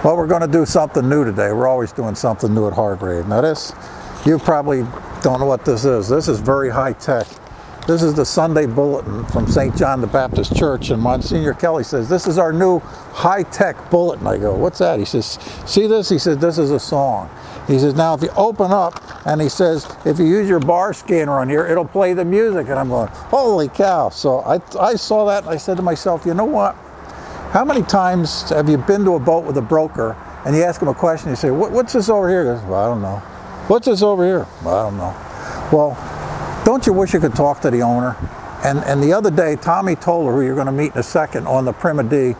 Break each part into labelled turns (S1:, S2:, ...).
S1: Well, we're going to do something new today. We're always doing something new at Hargrave. Now this, you probably don't know what this is. This is very high tech. This is the Sunday Bulletin from St. John the Baptist Church, and Monsignor Kelly says, this is our new high-tech bulletin. I go, what's that? He says, see this? He says, this is a song. He says, now if you open up, and he says, if you use your bar scanner on here, it'll play the music. And I'm going, holy cow. So I saw that, and I said to myself, you know what? How many times have you been to a boat with a broker, and you ask him a question, you say, what's this over here? He goes, well, I don't know. What's this over here? Well, I don't know. Well, don't you wish you could talk to the owner? And the other day, Tommy Toller, who you're going to meet in a second on the PRIMA D,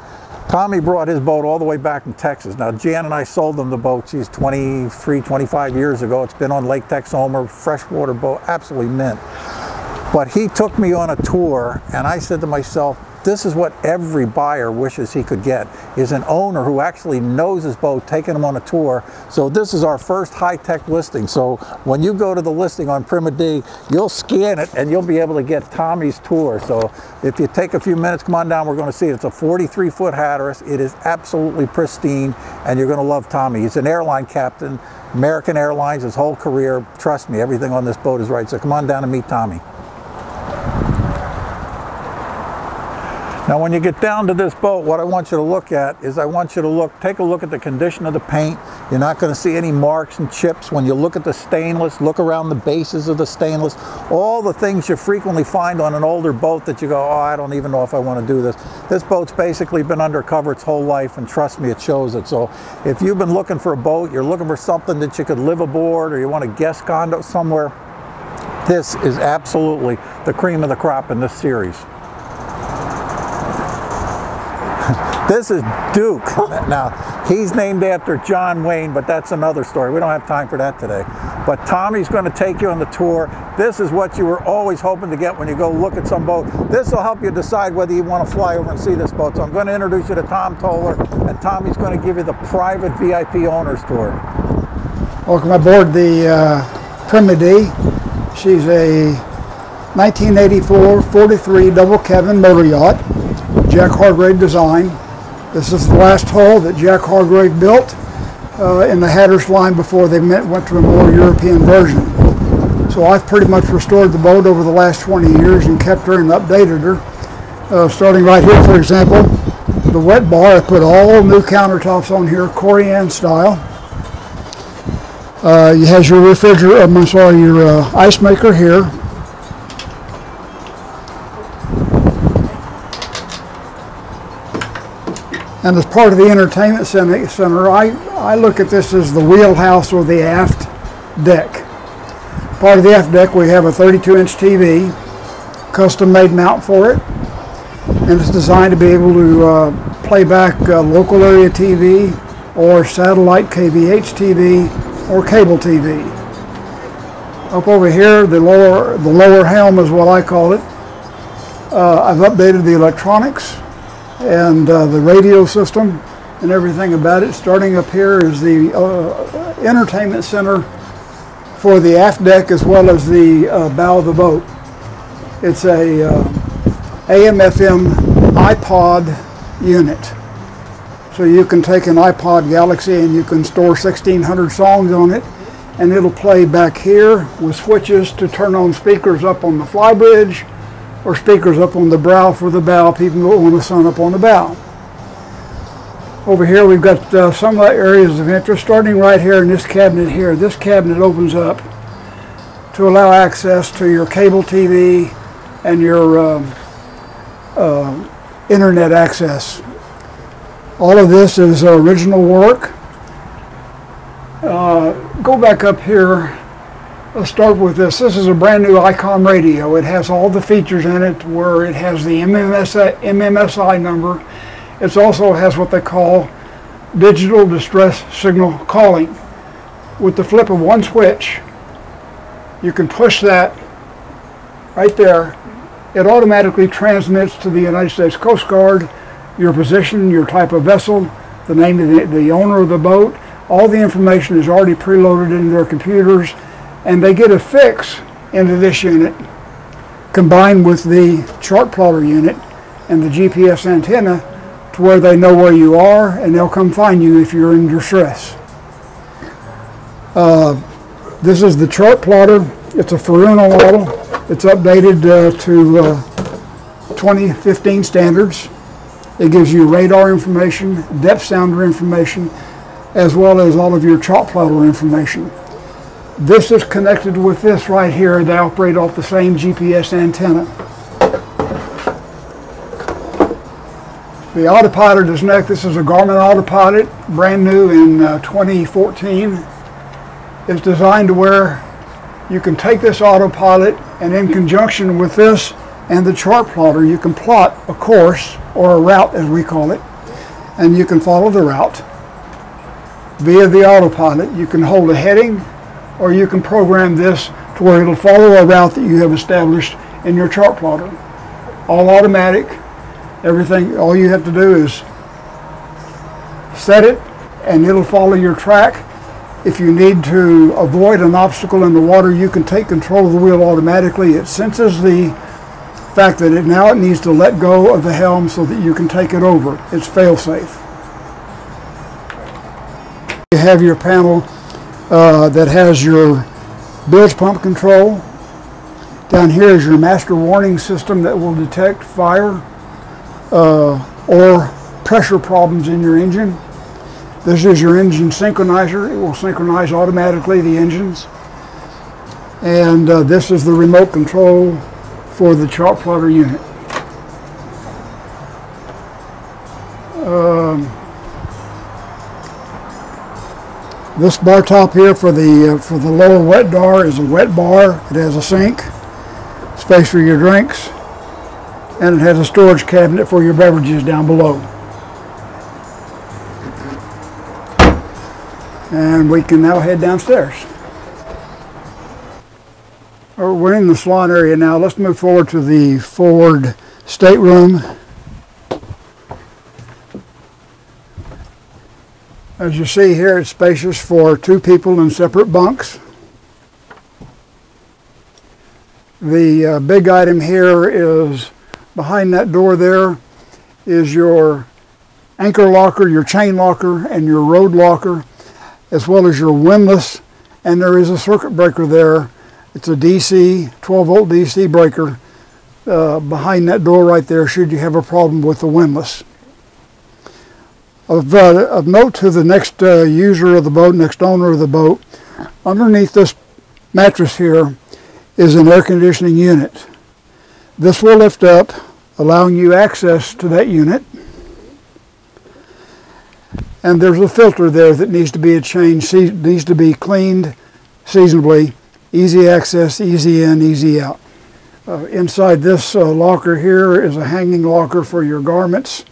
S1: Tommy brought his boat all the way back from Texas. Now, Jan and I sold them the boat. She's 23, 25 years ago. It's been on Lake Texoma, freshwater boat, absolutely mint. But he took me on a tour, and I said to myself, this is what every buyer wishes he could get, is an owner who actually knows his boat, taking him on a tour. So this is our first high-tech listing. So when you go to the listing on PRIMA D, you'll scan it and you'll be able to get Tommy's tour. So if you take a few minutes, come on down, we're going to see it. It's a 43-foot Hatteras. It is absolutely pristine, and you're going to love Tommy. He's an airline captain, American Airlines, his whole career. Trust me, everything on this boat is right. So come on down and meet Tommy. Now when you get down to this boat, what I want you to look at is take a look at the condition of the paint. You're not going to see any marks and chips. When you look at the stainless, look around the bases of the stainless, all the things you frequently find on an older boat that you go, oh, I don't even know if I want to do this. This boat's basically been undercover its whole life, and trust me, it shows it. So if you've been looking for a boat, you're looking for something that you could live aboard, or you want a guest condo somewhere, this is absolutely the cream of the crop in this series. This is Duke. Now, he's named after John Wayne, but that's another story. We don't have time for that today. But Tommy's going to take you on the tour. This is what you were always hoping to get when you go look at some boat. This will help you decide whether you want to fly over and see this boat. So I'm going to introduce you to Tom Toller, and Tommy's going to give you the private VIP owner's tour.
S2: Welcome aboard the PRIMA D. She's a 1984 43 double cabin motor yacht, Jack Hargrave design. This is the last hull that Jack Hargrave built in the Hatteras line before they went to a more European version. So I've pretty much restored the boat over the last 20 years and kept her and updated her. Starting right here, for example, the wet bar, I put all new countertops on here, Korean style. You have your refrigerator, your ice maker here. And as part of the entertainment center, I look at this as the wheelhouse or the aft deck. Part of the aft deck, we have a 32-inch TV, custom-made mount for it, and it's designed to be able to play back local area TV or satellite KVH TV or cable TV. Up over here, the lower helm is what I call it. I've updated the electronics and the radio system and everything about it. Starting up here is the entertainment center for the aft deck as well as the bow of the boat. It's a AM/FM iPod unit. So you can take an iPod Galaxy and you can store 1,600 songs on it, and it'll play back here with switches to turn on speakers up on the flybridge, or speakers up on the brow for the bow. People don't want the sun up on the bow. Over here we've got some areas of interest, starting right here in this cabinet here. This cabinet opens up to allow access to your cable TV and your internet access. All of this is original work. Go back up here. Let's start with this. This is a brand new ICOM radio. It has all the features in it where it has the MMSI number. It also has what they call digital distress signal calling. With the flip of one switch, you can push that right there. It automatically transmits to the United States Coast Guard your position, your type of vessel, the name of the owner of the boat. All the information is already preloaded into their computers, and they get a fix into this unit combined with the chart plotter unit and the GPS antenna to to where they know where you are, and they'll come find you if you're in distress. This is the chart plotter. It's a Fiberglass model. It's updated to 2015 standards. It gives you radar information, depth sounder information, as well as all of your chart plotter information. This is connected with this right here. They operate off the same GPS antenna. The autopilot is next. This is a Garmin autopilot, brand new in 2014. It's designed to where you can take this autopilot, and in conjunction with this and the chart plotter, you can plot a course, or a route as we call it, and you can follow the route via the autopilot. You can hold a heading, or you can program this to where it'll follow a route that you have established in your chart plotter. All automatic. Everything, all you have to do is set it and it'll follow your track. If you need to avoid an obstacle in the water, you can take control of the wheel automatically. It senses the fact that it needs to let go of the helm so that you can take it over. It's fail-safe. You have your panel that has your bilge pump control. Down here is your master warning system that will detect fire or pressure problems in your engine. This is your engine synchronizer. It will synchronize automatically the engines. And this is the remote control for the chart plotter unit. This bar top here for the lower wet bar is a wet bar. It has a sink, space for your drinks, and it has a storage cabinet for your beverages down below. And we can now head downstairs. We're in the salon area now. Let's move forward to the forward stateroom. As you see here, it's spacious for 2 people in separate bunks. The big item here is behind that door there is your anchor locker, your chain locker, and your road locker, as well as your windlass, and there is a circuit breaker there. It's a DC, 12-volt DC breaker behind that door right there should you have a problem with the windlass. Of note to the next user of the boat, next owner of the boat, underneath this mattress here is an air conditioning unit. This will lift up, allowing you access to that unit. And there's a filter there that needs to be changed, needs to be cleaned seasonably. Easy access, easy in, easy out. Inside this locker here is a hanging locker for your garments.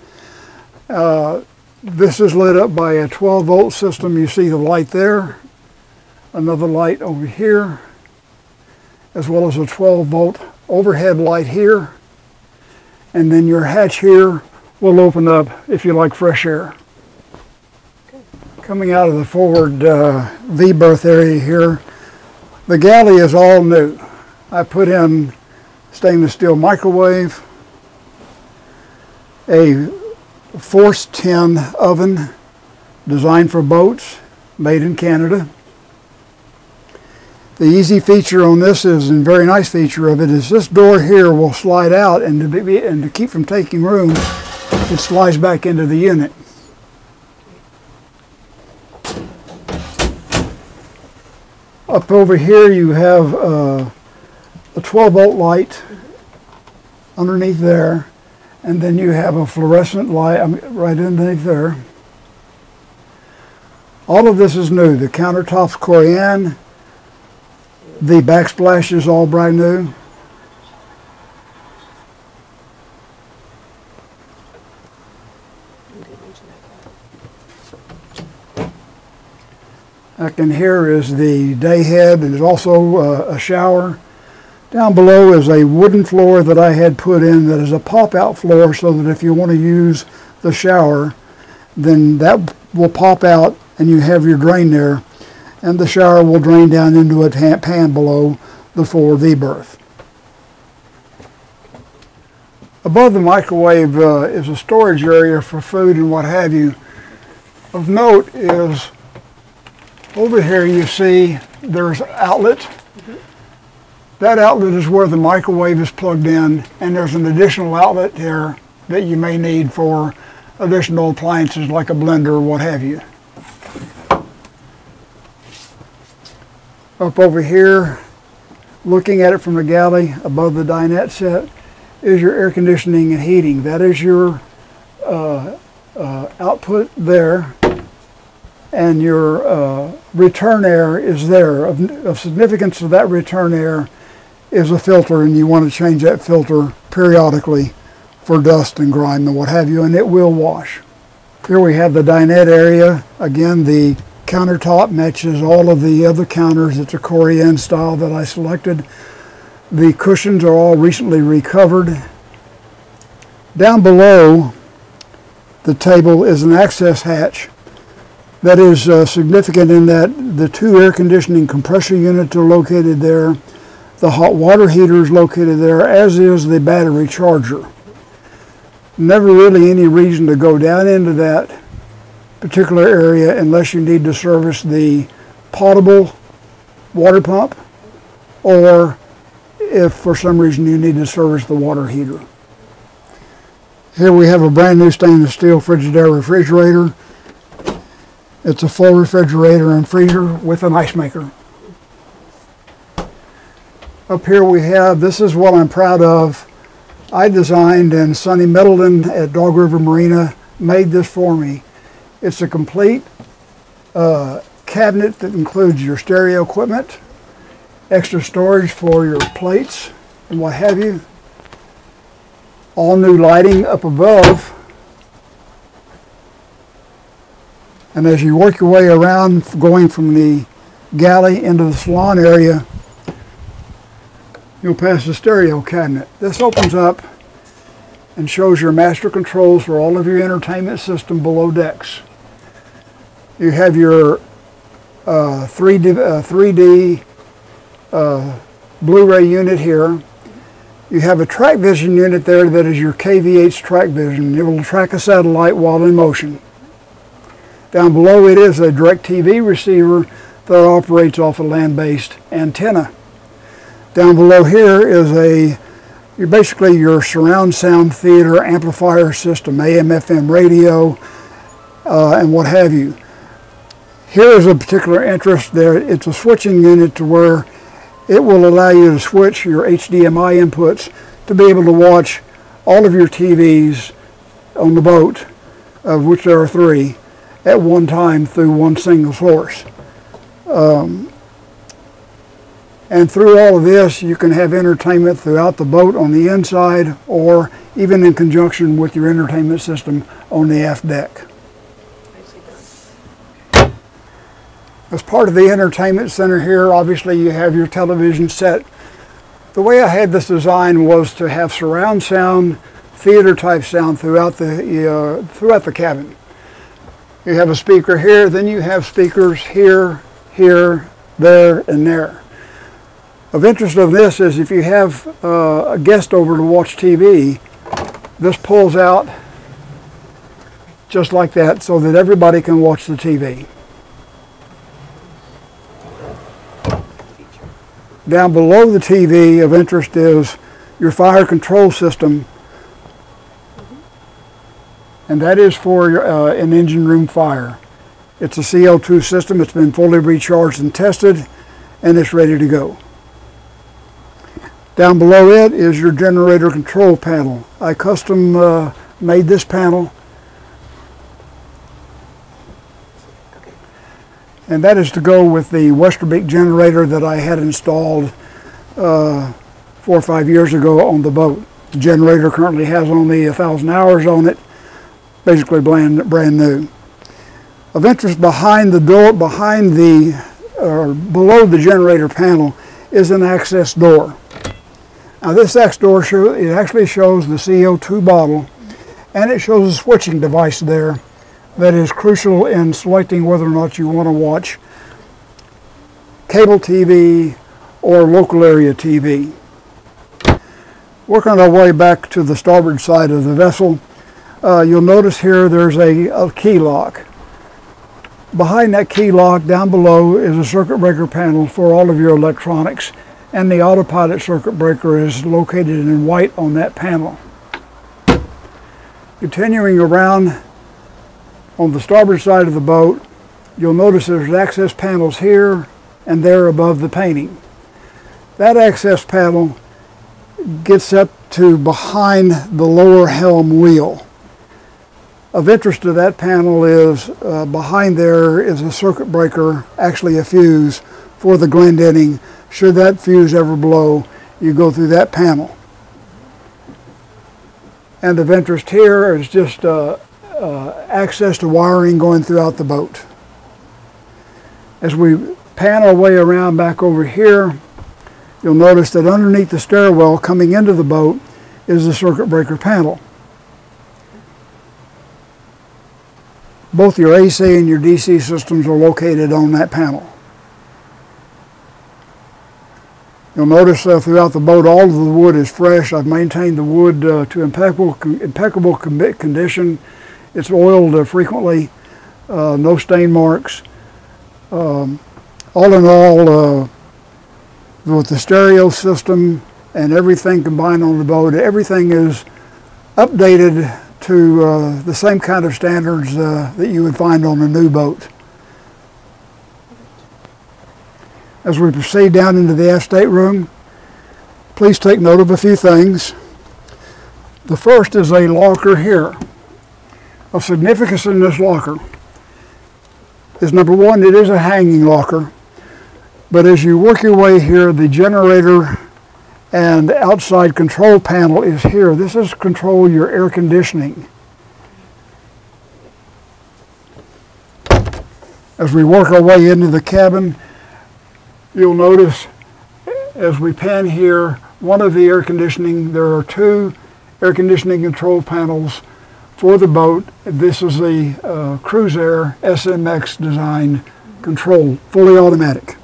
S2: This is lit up by a 12-volt system. You see the light there, another light over here, as well as a 12-volt overhead light here. And then your hatch here will open up if you like fresh air. Coming out of the forward V-berth area here, the galley is all new. I put in stainless steel microwave, a force tin oven designed for boats, made in Canada. The easy feature on this is, and very nice feature of it, is this door here will slide out, and to keep from taking room, it slides back into the unit. Up over here you have a 12-volt light underneath there, and then you have a fluorescent light right underneath there. All of this is new. The countertop's Corian. The backsplash is all brand new. Back in here is the day head, and there's also a shower. Down below is a wooden floor that I had put in that is a pop-out floor, so that if you want to use the shower, then that will pop out and you have your drain there, and the shower will drain down into a pan below the forward V-berth. Above the microwave is a storage area for food and what have you. Of note is over here you see there's an outlet. That outlet is where the microwave is plugged in, and there's an additional outlet here that you may need for additional appliances like a blender or what have you. Up over here, looking at it from the galley above the dinette set, is your air conditioning and heating. That is your output there, and your return air is there. Of significance of that return air is a filter, and you want to change that filter periodically for dust and grime and what have you, and it will wash. Here we have the dinette area. Again, the countertop matches all of the other counters. It's a Korean style that I selected. The cushions are all recently recovered. Down below the table is an access hatch that is significant in that the two air conditioning compressor units are located there. The hot water heater is located there, as is the battery charger. Never really any reason to go down into that particular area unless you need to service the potable water pump, or if for some reason you need to service the water heater. Here we have a brand new stainless steel Frigidaire refrigerator. It's a full refrigerator and freezer with an ice maker. Up here we have, this is what I'm proud of. I designed, and Sonny Middleton at Dog River Marina made this for me. It's a complete cabinet that includes your stereo equipment, extra storage for your plates and what have you. All new lighting up above. And as you work your way around, going from the galley into the salon area, you'll pass the stereo cabinet. This opens up and shows your master controls for all of your entertainment system below decks. You have your 3D Blu-ray unit here. You have a track vision unit there that is your KVH track vision. It will track a satellite while in motion. Down below it is a DirecTV receiver that operates off a land-based antenna. Down below here is basically your surround sound theater amplifier system, AM, FM radio, and what have you. Here is a particular interest there. It's a switching unit to where it will allow you to switch your HDMI inputs to be able to watch all of your TVs on the boat, of which there are 3, at one time through one single source. And through all of this, you can have entertainment throughout the boat on the inside, or even in conjunction with your entertainment system on the aft deck. As part of the entertainment center here, obviously you have your television set. The way I had this design was to have surround sound, theater type sound throughout the cabin. You have a speaker here, then you have speakers here, here, there, and there. Of interest of this is if you have a guest over to watch TV, this pulls out just like that so that everybody can watch the TV. Down below the TV of interest is your fire control system, and that is for an engine room fire. It's a CO2 system. It's been fully recharged and tested, and it's ready to go. Down below it is your generator control panel. I custom made this panel, and that is to go with the Westerbeek generator that I had installed 4 or 5 years ago on the boat. The generator currently has only 1,000 hours on it, basically brand new. Of interest, behind the door, below the generator panel is an access door. Now this access door it actually shows the CO2 bottle, and it shows a switching device there that is crucial in selecting whether or not you want to watch cable TV or local area TV. Working our way back to the starboard side of the vessel, you'll notice here there's a key lock. Behind that key lock down below is a circuit breaker panel for all of your electronics, and the autopilot circuit breaker is located in white on that panel. Continuing around on the starboard side of the boat, you'll notice there's access panels here and there above the painting. That access panel gets up to behind the lower helm wheel. Of interest to that panel is behind there is a circuit breaker, actually a fuse, for the glendenning. Should that fuse ever blow, you go through that panel. And of interest here is just access to wiring going throughout the boat. As we pan our way around back over here, you'll notice that underneath the stairwell coming into the boat is the circuit breaker panel. Both your AC and your DC systems are located on that panel. You'll notice throughout the boat all of the wood is fresh. I've maintained the wood to impeccable condition. It's oiled frequently, no stain marks. All in all, with the stereo system and everything combined on the boat, everything is updated to the same kind of standards that you would find on a new boat. As we proceed down into the aft stateroom, please take note of a few things. The first is a locker here. Of significance in this locker is, number one, it is a hanging locker, but as you work your way here, the generator and outside control panel is here. This is to control your air conditioning. As we work our way into the cabin, you'll notice as we pan here, one of the air conditioning, there are two air conditioning control panels for the boat. This is the Cruise Air SMX design control, fully automatic.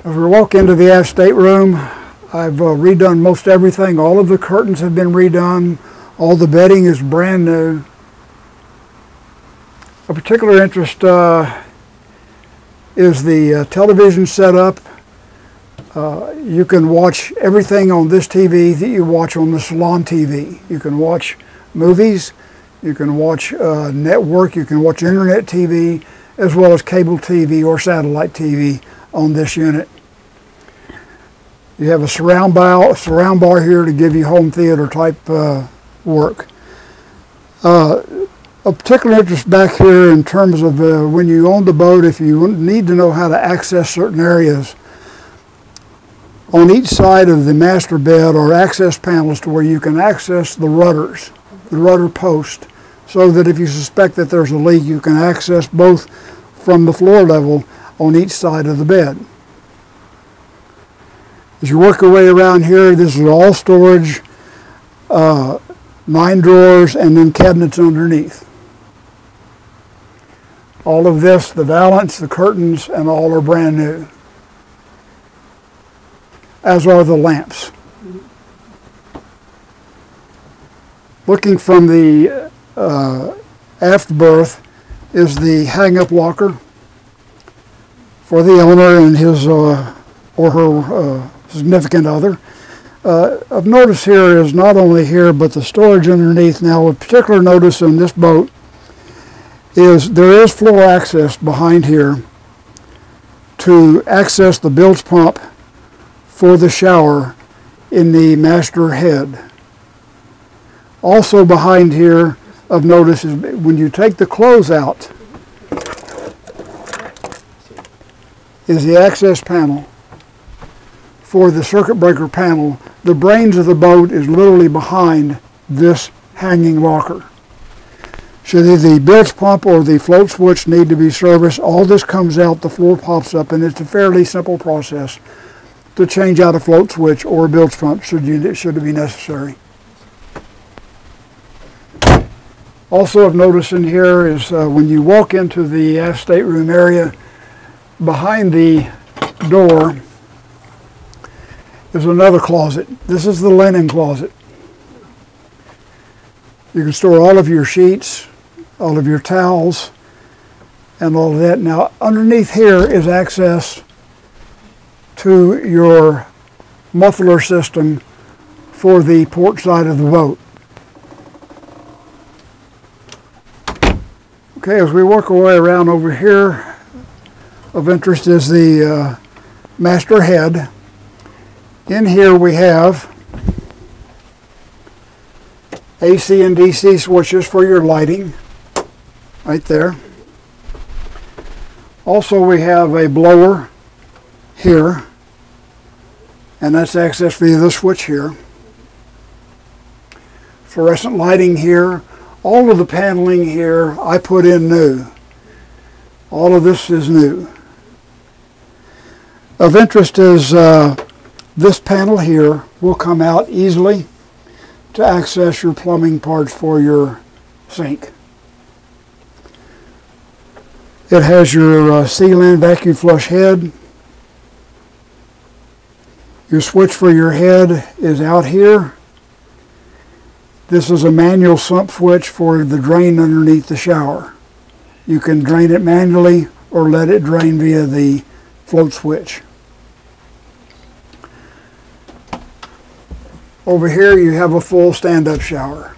S2: As we walk into the aft stateroom, I've redone most everything. All of the curtains have been redone. All the bedding is brand new. A particular interest is the television setup. You can watch everything on this TV that you watch on the salon TV. You can watch movies, you can watch network, you can watch internet TV, as well as cable TV or satellite TV on this unit. You have a surround bar here to give you home theater type work. A particular interest back here in terms of when you own the boat, if you need to know how to access certain areas, on each side of the master bed are access panels to where you can access the rudders, the rudder post, so that if you suspect that there's a leak, you can access both from the floor level on each side of the bed. As you work your way around here, this is all storage, 9 drawers, and then cabinets underneath. All of this, the valance, the curtains, and all are brand new, as are the lamps. Looking from the aft berth is the hang-up locker for the owner and his or her significant other. Of notice here is not only here, but the storage underneath. Now, of particular notice on this boat is there is floor access behind here to access the bilge pump for the shower in the master head. Also behind here of notice is when you take the clothes out is the access panel for the circuit breaker panel. The brains of the boat is literally behind this hanging locker. Should the bilge pump or the float switch need to be serviced, all this comes out, the floor pops up, and it's a fairly simple process to change out a float switch or a bilge pump should it be necessary. Also of notice in here is when you walk into the aft stateroom area, behind the door is another closet. This is the linen closet. You can store all of your sheets, all of your towels, and all of that. Now, underneath here is access to your muffler system for the port side of the boat. Okay, as we work our way around over here, of interest is the master head. In here we have AC and DC switches for your lighting, right there. Also we have a blower here, and that's accessed via the switch here. Fluorescent lighting here. All of the paneling here I put in new. All of this is new. Of interest is this panel here will come out easily to access your plumbing parts for your sink. It has your seal-in vacuum flush head. Your switch for your head is out here. This is a manual sump switch for the drain underneath the shower. You can drain it manually or let it drain via the float switch. Over here you have a full stand-up shower.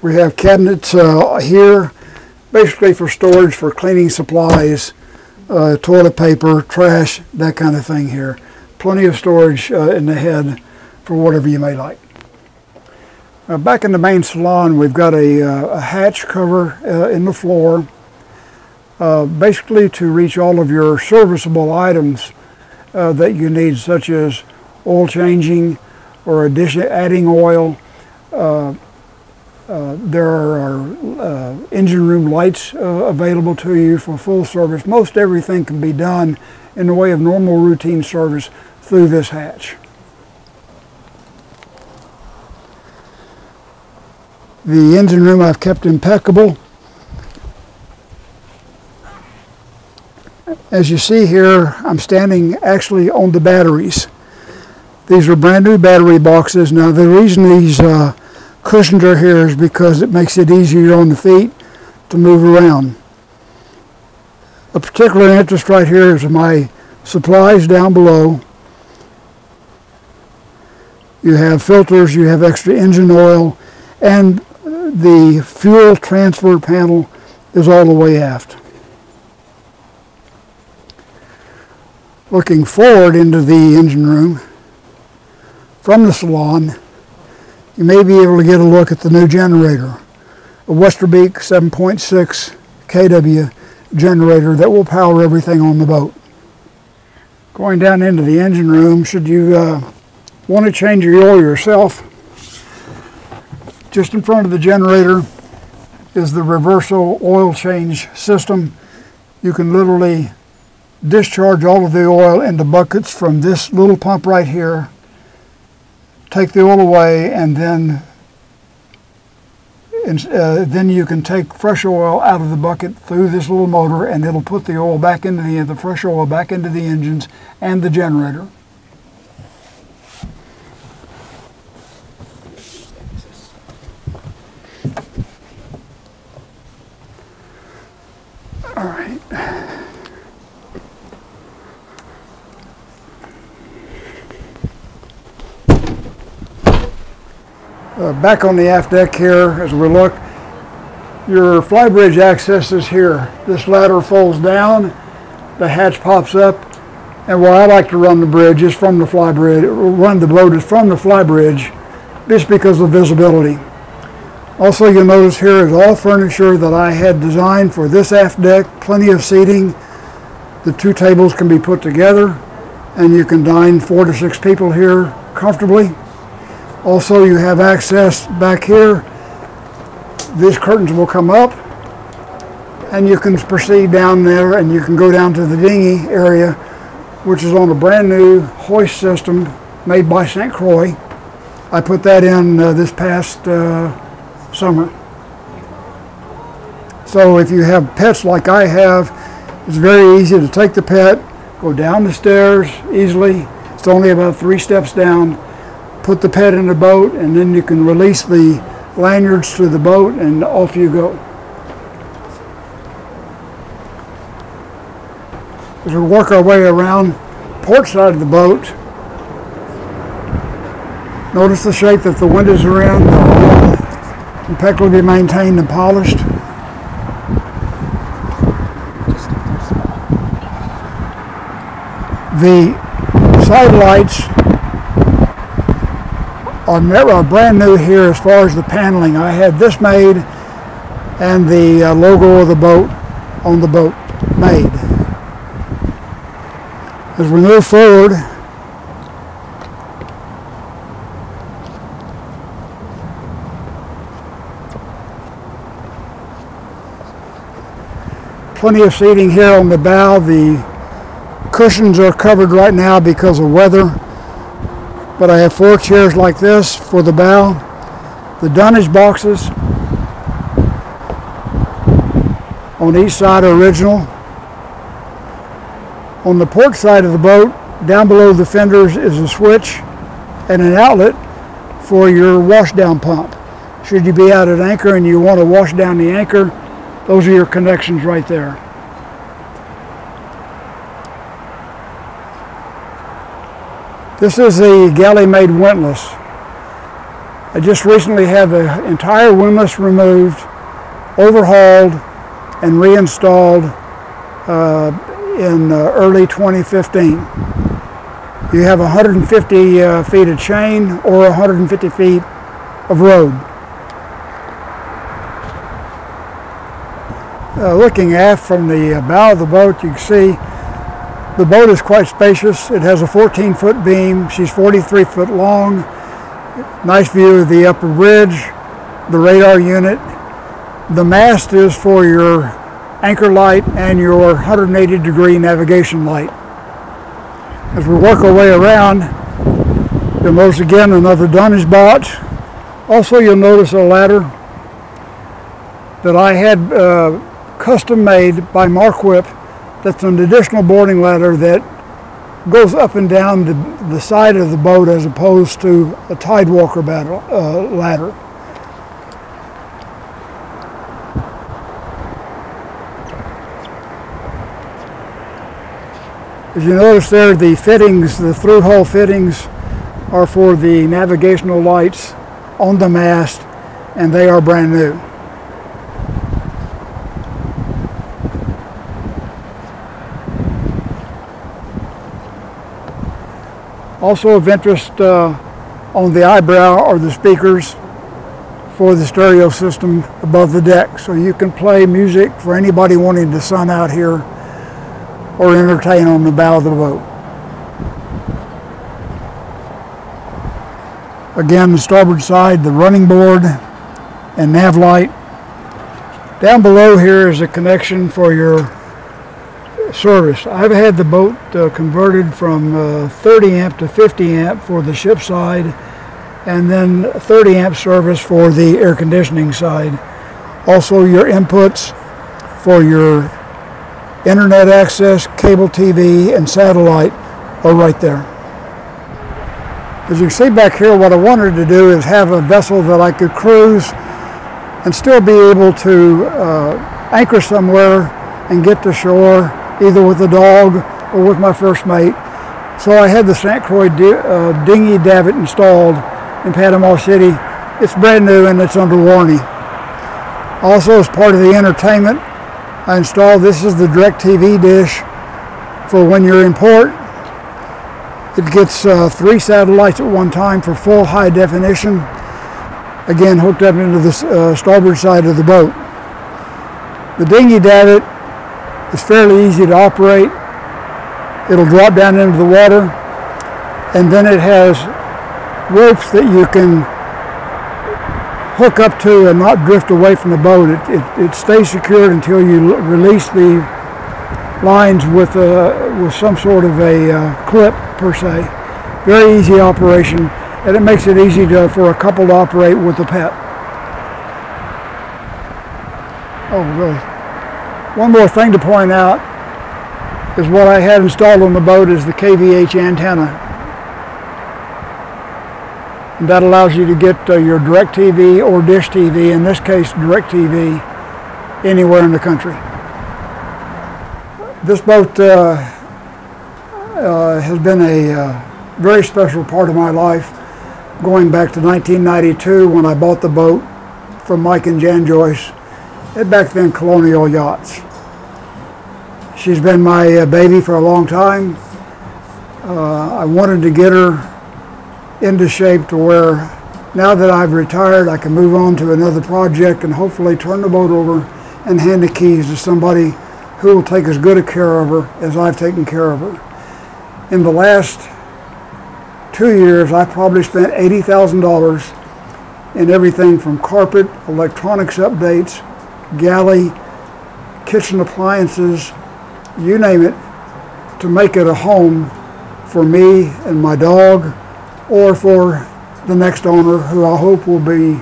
S2: We have cabinets here, basically for storage for cleaning supplies, toilet paper, trash, that kind of thing here. Plenty of storage in the head for whatever you may like. Back in the main salon, we've got a hatch cover in the floor, basically to reach all of your serviceable items that you need, such as oil changing or adding oil. There are engine room lights available to you for full service. Most everything can be done in the way of normal routine service through this hatch. The engine room I've kept impeccable. As you see here, I'm standing actually on the batteries. These are brand new battery boxes. Now the reason these cushions are here is because it makes it easier on the feet to move around. A particular interest right here is my supplies down below. You have filters, you have extra engine oil, and the fuel transfer panel is all the way aft. Looking forward into the engine room from the salon, you may be able to get a look at the new generator, a Westerbeek 7.6 kW generator that will power everything on the boat. Going down into the engine room, should you want to change your oil yourself, just in front of the generator is the reversal oil change system. You can literally discharge all of the oil into buckets from this little pump right here, take the oil away, and then you can take fresh oil out of the bucket through this little motor, and it'll put the oil back into the fresh oil back into the engines and the generator. All right. Back on the aft deck here, as we look, your flybridge access is here. This ladder folds down, the hatch pops up, and where I like to run the bridge is from the flybridge, run the boat is from the flybridge, just because of visibility. Also, you'll notice here is all furniture that I had designed for this aft deck, plenty of seating. The two tables can be put together, and you can dine 4 to 6 people here comfortably. Also, you have access back here. These curtains will come up, and you can proceed down there, and you can go down to the dinghy area, which is on a brand new hoist system made by St. Croix. I put that in this past summer. So if you have pets like I have, it's very easy to take the pet, go down the stairs easily. It's only about 3 steps down. Put the pet in the boat, and then you can release the lanyards to the boat, and off you go. As we work our way around the port side of the boat, notice the shape that the windows are in. They're all impeccably maintained and polished. The side lights are brand new here as far as the paneling. I had this made and the logo of the boat on the boat made. As we move forward, plenty of seating here on the bow. The cushions are covered right now because of weather, but I have 4 chairs like this for the bow. The dunnage boxes on each side are original. On the port side of the boat, down below the fenders is a switch and an outlet for your washdown pump. Should you be out at anchor and you want to wash down the anchor, those are your connections right there. This is the galley-made windlass. I just recently had the entire windlass removed, overhauled, and reinstalled in early 2015. You have 150 feet of chain or 150 feet of road. Looking aft from the bow of the boat, you can see the boat is quite spacious. It has a 14-foot beam. She's 43 foot long. Nice view of the upper bridge, the radar unit. The mast is for your anchor light and your 180-degree navigation light. As we work our way around, you'll notice again another dunnage box. Also, you'll notice a ladder that I had custom made by Marquip. That's an additional boarding ladder that goes up and down the side of the boat as opposed to a tidewalker ladder. As you notice there, the fittings, the through-hole fittings, are for the navigational lights on the mast, and they are brand new. Also of interest on the eyebrow are the speakers for the stereo system above the deck, so you can play music for anybody wanting to sun out here or entertain on the bow of the boat. Again, the starboard side, the running board and nav light. Down below here is a connection for your service. I've had the boat converted from 30 amp to 50 amp for the ship side, and then 30 amp service for the air conditioning side. Also, your inputs for your internet access, cable TV, and satellite are right there. As you can see back here, what I wanted to do is have a vessel that I could cruise and still be able to anchor somewhere and get to shore either with a dog or with my first mate. So I had the St. Croix dinghy davit installed in Panama City. It's brand new and it's under warranty. Also, as part of the entertainment, I installed, this is the DirecTV dish for when you're in port. It gets 3 satellites at one time for full high definition. Again, hooked up into the starboard side of the boat. The dinghy davit is fairly easy to operate. It'll drop down into the water, and then it has ropes that you can hook up to and not drift away from the boat. It stays secured until you release the lines with some sort of a clip per se. Very easy operation, and it makes it easy for a couple to operate with a pet. Oh, really? One more thing to point out is what I had installed on the boat is the KVH antenna. And that allows you to get your DirecTV or Dish TV, in this case DirecTV, anywhere in the country. This boat has been a very special part of my life, going back to 1992 when I bought the boat from Mike and Jan Joyce at back then Colonial Yachts. She's been my baby for a long time. I wanted to get her into shape to where now that I've retired I can move on to another project and hopefully turn the boat over and hand the keys to somebody who will take as good a care of her as I've taken care of her. In the last 2 years, I probably spent $80,000 in everything from carpet, electronics updates, galley, kitchen appliances, you name it, to make it a home for me and my dog, or for the next owner who I hope will be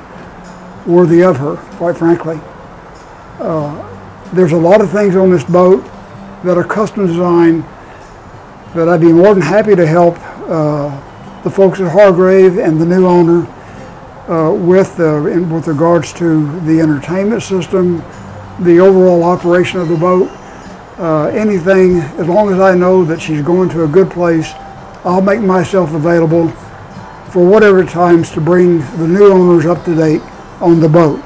S2: worthy of her, quite frankly. There's a lot of things on this boat that are custom designed that I'd be more than happy to help the folks at Hargrave and the new owner with regards to the entertainment system, the overall operation of the boat. Anything, as long as I know that she's going to a good place, I'll make myself available for whatever times to bring the new owners up to date on the boat.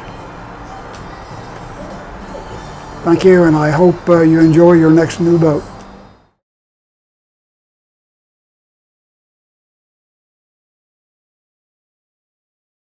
S2: Thank you, and I hope you enjoy your next new boat.